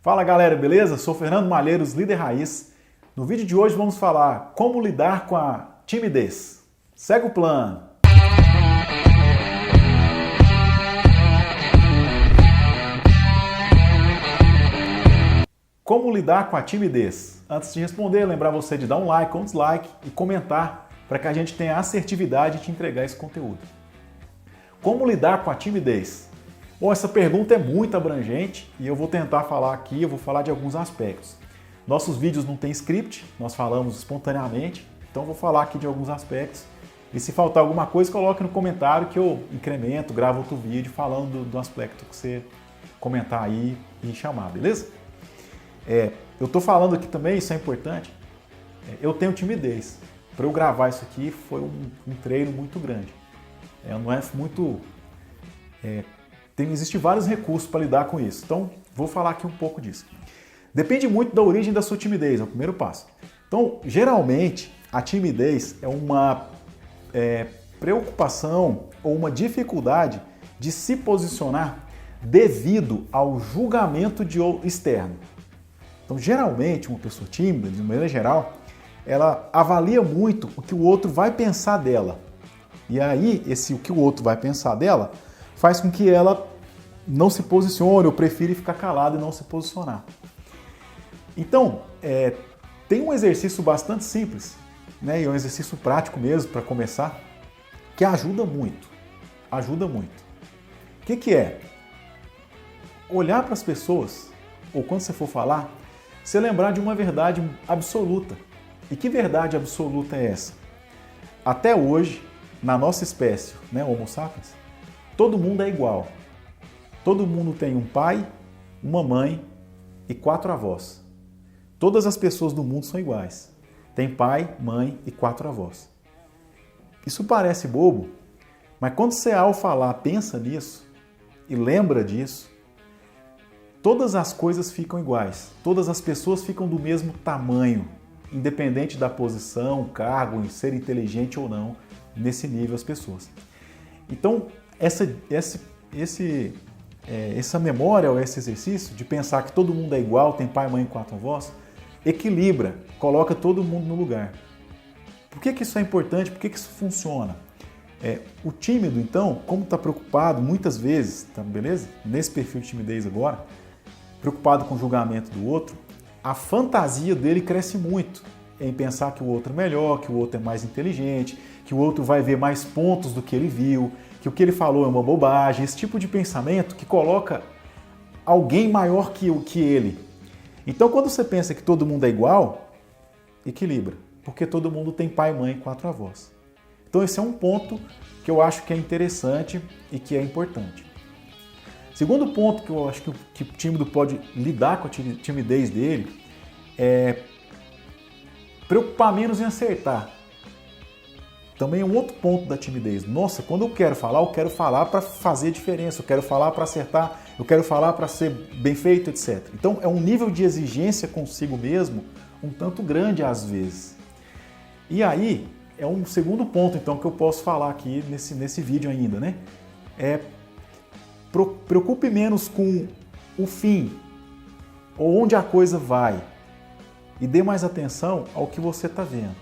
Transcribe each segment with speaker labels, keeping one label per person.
Speaker 1: Fala galera, beleza? Sou Fernando Malheiros, líder raiz. No vídeo de hoje vamos falar como lidar com a timidez. Segue o plano! Como lidar com a timidez? Antes de responder, lembrar você de dar um like ou um dislike e comentar para que a gente tenha assertividade de te entregar esse conteúdo. Como lidar com a timidez? Bom, essa pergunta é muito abrangente e eu vou tentar falar aqui, eu vou falar de alguns aspectos. Nossos vídeos não tem script, nós falamos espontaneamente, então eu vou falar aqui de alguns aspectos. E se faltar alguma coisa, coloque no comentário que eu incremento, gravo outro vídeo falando do aspecto que você comentar aí e chamar, beleza? Eu estou falando aqui também, isso é importante, eu tenho timidez. Para eu gravar isso aqui foi um treino muito grande. Não é muito... Existem vários recursos para lidar com isso. Então, vou falar aqui um pouco disso. Depende muito da origem da sua timidez, é o primeiro passo. Então, geralmente, a timidez é uma preocupação ou uma dificuldade de se posicionar devido ao julgamento externo. Então, geralmente, uma pessoa tímida, de maneira geral, ela avalia muito o que o outro vai pensar dela. E aí, o que o outro vai pensar dela faz com que ela não se posicione ou prefira ficar calada e não se posicionar. Então, tem um exercício bastante simples, né, e é um exercício prático mesmo para começar, que ajuda muito. Ajuda muito. O que é? Olhar para as pessoas, ou quando você for falar, você lembrar de uma verdade absoluta. E que verdade absoluta é essa? Até hoje, na nossa espécie, né, Homo sapiens, todo mundo é igual. Todo mundo tem um pai, uma mãe e 4 avós. Todas as pessoas do mundo são iguais. Tem pai, mãe e 4 avós. Isso parece bobo, mas quando você ao falar pensa nisso e lembra disso, todas as coisas ficam iguais. Todas as pessoas ficam do mesmo tamanho, independente da posição, cargo, em ser inteligente ou não, nesse nível as pessoas. Então, essa memória ou esse exercício de pensar que todo mundo é igual, tem pai, mãe e 4 avós, equilibra, coloca todo mundo no lugar. Por que isso é importante? Por que isso funciona? O tímido, então, como está preocupado muitas vezes, tá beleza? Nesse perfil de timidez agora, preocupado com o julgamento do outro, a fantasia dele cresce muito em pensar que o outro é melhor, que o outro é mais inteligente, que o outro vai ver mais pontos do que ele viu, que o que ele falou é uma bobagem, esse tipo de pensamento que coloca alguém maior que ele. Então, quando você pensa que todo mundo é igual, equilibra, porque todo mundo tem pai, mãe e 4 avós. Então, esse é um ponto que eu acho que é interessante e que é importante. Segundo ponto que eu acho que o tímido pode lidar com a timidez dele é preocupar menos em acertar. Também é um outro ponto da timidez. Nossa, quando eu quero falar para fazer diferença, eu quero falar para acertar, eu quero falar para ser bem feito, etc. Então é um nível de exigência consigo mesmo um tanto grande às vezes. E aí é um segundo ponto então que eu posso falar aqui nesse vídeo ainda, né? Preocupe menos com o fim, ou onde a coisa vai, e dê mais atenção ao que você está vendo.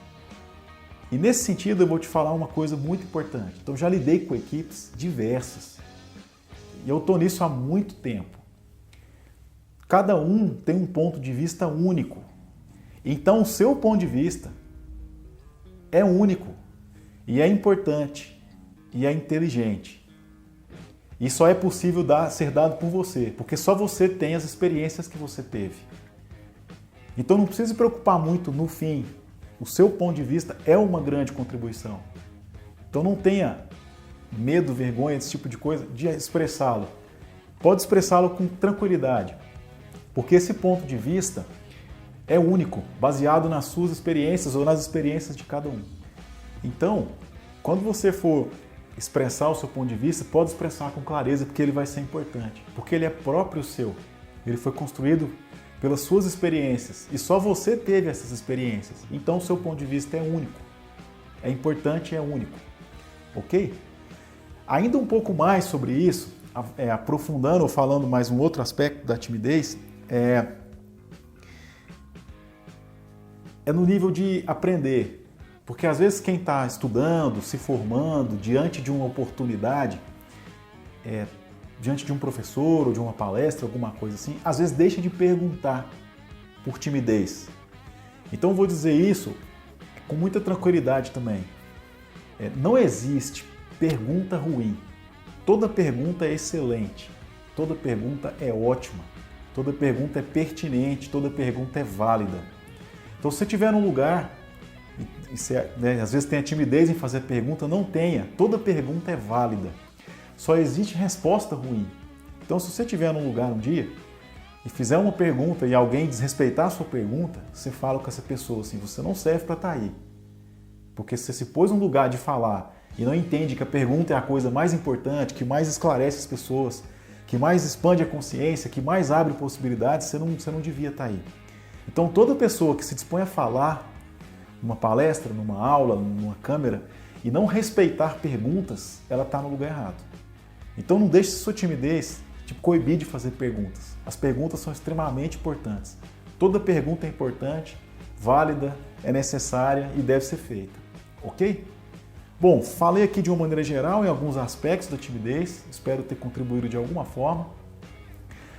Speaker 1: E nesse sentido eu vou te falar uma coisa muito importante. Então já lidei com equipes diversas, e eu estou nisso há muito tempo. Cada um tem um ponto de vista único, então o seu ponto de vista é único, e é importante, e é inteligente. E só é possível ser dado por você, porque só você tem as experiências que você teve. Então não precisa se preocupar muito no fim. O seu ponto de vista é uma grande contribuição. Então não tenha medo, vergonha, esse tipo de coisa, de expressá-lo. Pode expressá-lo com tranquilidade, porque esse ponto de vista é único, baseado nas suas experiências ou nas experiências de cada um. Então, quando você for expressar o seu ponto de vista, pode expressar com clareza, porque ele vai ser importante, porque ele é próprio seu. Ele foi construído pelas suas experiências e só você teve essas experiências. Então o seu ponto de vista é único, é importante e é único, ok? Ainda um pouco mais sobre isso, aprofundando ou falando mais um outro aspecto da timidez, é no nível de aprender. Porque às vezes quem está estudando, se formando, diante de uma oportunidade, diante de um professor ou de uma palestra, alguma coisa assim, às vezes deixa de perguntar por timidez. Então eu vou dizer isso com muita tranquilidade também. Não existe pergunta ruim. Toda pergunta é excelente. Toda pergunta é ótima. Toda pergunta é pertinente. Toda pergunta é válida. Então se você estiver num lugar e você, às vezes tem a timidez em fazer pergunta, não tenha. Toda pergunta é válida. Só existe resposta ruim. Então se você estiver num lugar um dia e fizer uma pergunta e alguém desrespeitar a sua pergunta, você fala com essa pessoa assim, você não serve para estar aí. Porque se você se pôs num lugar de falar e não entende que a pergunta é a coisa mais importante, que mais esclarece as pessoas, que mais expande a consciência, que mais abre possibilidades, você não devia estar aí. Então toda pessoa que se dispõe a falar numa palestra, numa aula, numa câmera, e não respeitar perguntas, ela está no lugar errado. Então não deixe sua timidez te coibir de fazer perguntas. As perguntas são extremamente importantes. Toda pergunta é importante, válida, é necessária e deve ser feita. Ok? Bom, falei aqui de uma maneira geral em alguns aspectos da timidez, espero ter contribuído de alguma forma.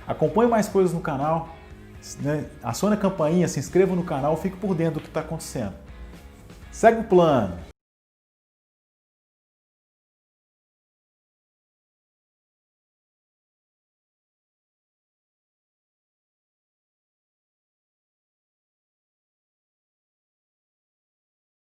Speaker 1: Acompanhe mais coisas no canal, né? Acione a campainha, se inscreva no canal, fique por dentro do que está acontecendo. Segue o plano!